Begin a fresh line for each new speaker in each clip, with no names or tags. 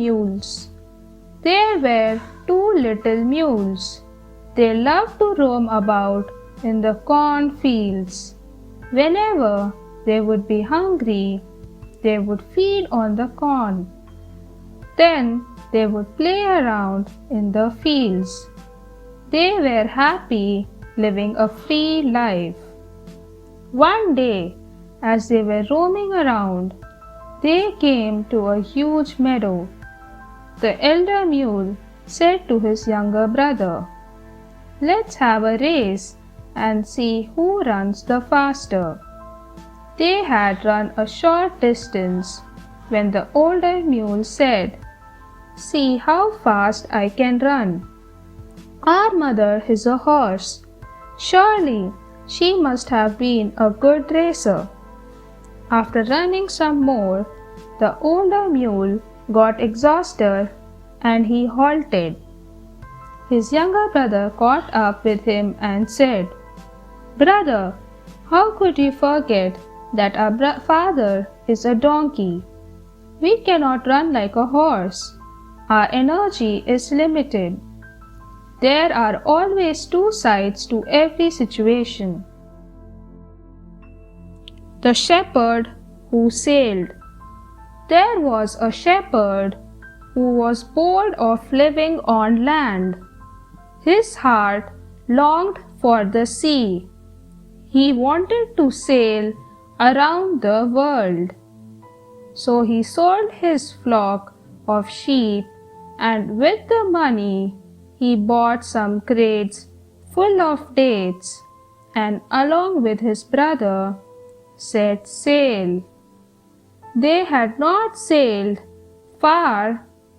Mules. There were two little mules. They loved to roam about in the cornfields. Whenever they would be hungry, they would feed on the corn. Then they would play around in the fields. They were happy, living a free life. One day, as they were roaming around, they came to a huge meadow. The elder mule said to his younger brother, "Let's have a race and see who runs the faster." They had run a short distance when the older mule said, "See how fast I can run. Our mother is a horse. Surely she must have been a good racer." After running some more, the older mule got exhausted and he halted. His younger brother caught up with him and said, "Brother, how could you forget that our father is a donkey? We cannot run like a horse. Our energy is limited. There are always two sides to every situation." The shepherd who sailed. There was a shepherd who was bored of living on land. His heart longed for the sea. He wanted to sail around the world. So he sold his flock of sheep, and with the money he bought some crates full of dates, and along with his brother set sail. They had not sailed far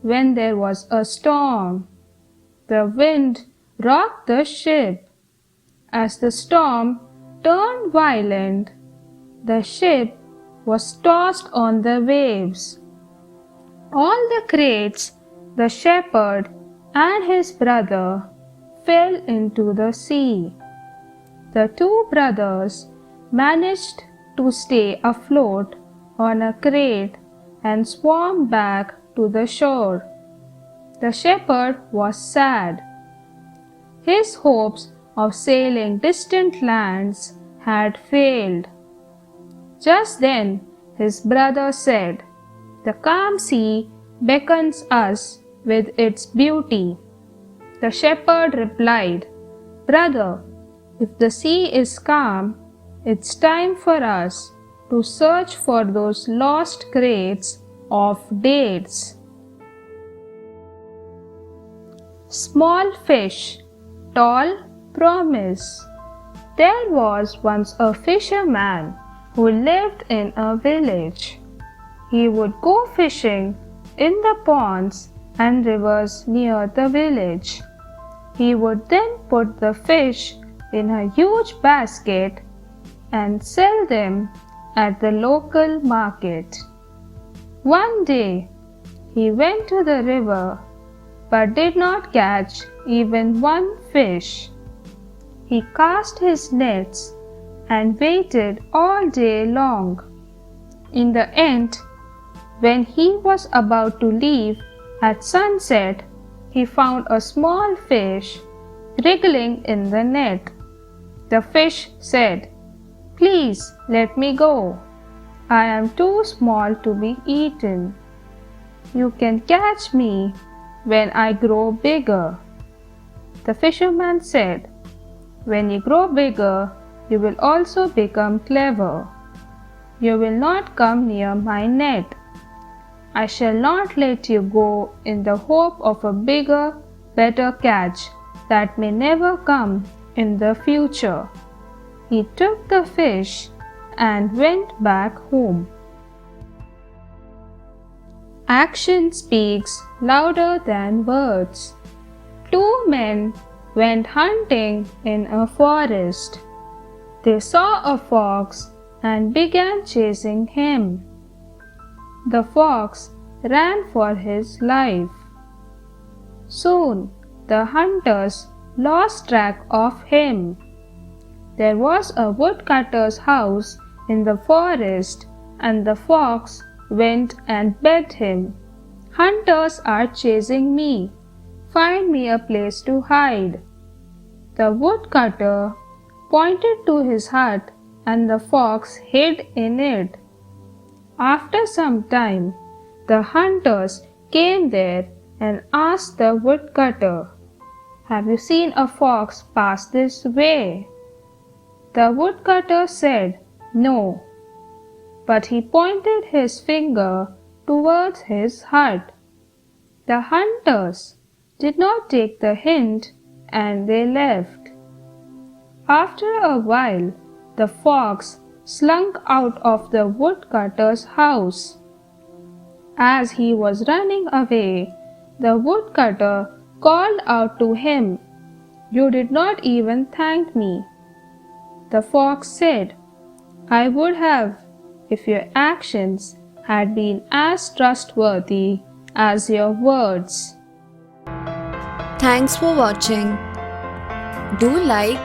when there was a storm. The wind rocked the ship. As the storm turned violent, the ship was tossed on the waves. All the crates, the shepherd and his brother fell into the sea. The two brothers managed to stay afloat on a crate and swam back to the shore. The shepherd was sad. His hopes of sailing distant lands had failed. Just then his brother said, "The calm sea beckons us with its beauty." The shepherd replied, "Brother, if the sea is calm, it's time for us to search for those lost crates of dates." Small fish, tall promise. There was once a fisherman who lived in a village. He would go fishing in the ponds and rivers near the village. He would then put the fish in a huge basket and sell them at the local market. One day, he went to the river but did not catch even one fish. He cast his nets and waited all day long. In the end, when he was about to leave at sunset, he found a small fish wriggling in the net. The fish said, "Please let me go. I am too small to be eaten. You can catch me when I grow bigger." The fisherman said, "When you grow bigger, you will also become clever. You will not come near my net. I shall not let you go in the hope of a bigger, better catch that may never come in the future." He took the fish and went back home. Action speaks louder than words. Two men went hunting in a forest. They saw a fox and began chasing him. The fox ran for his life. Soon the hunters lost track of him. There was a woodcutter's house in the forest, and the fox went and begged him, Hunters are chasing me. Find me a place to hide." The woodcutter pointed to his hut, and the fox hid in it. After some time, the hunters came there and asked the woodcutter, "Have you seen a fox pass this way?" The woodcutter said, "No," but he pointed his finger towards his hut. The hunters did not take the hint and they left. After a while, the fox slunk out of the woodcutter's house. As he was running away, the woodcutter called out to him, "You did not even thank me." The fox said, "I would have if your actions had been as trustworthy as your words."
Thanks for watching. Do like,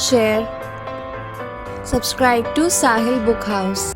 share, subscribe to Sahil Book House.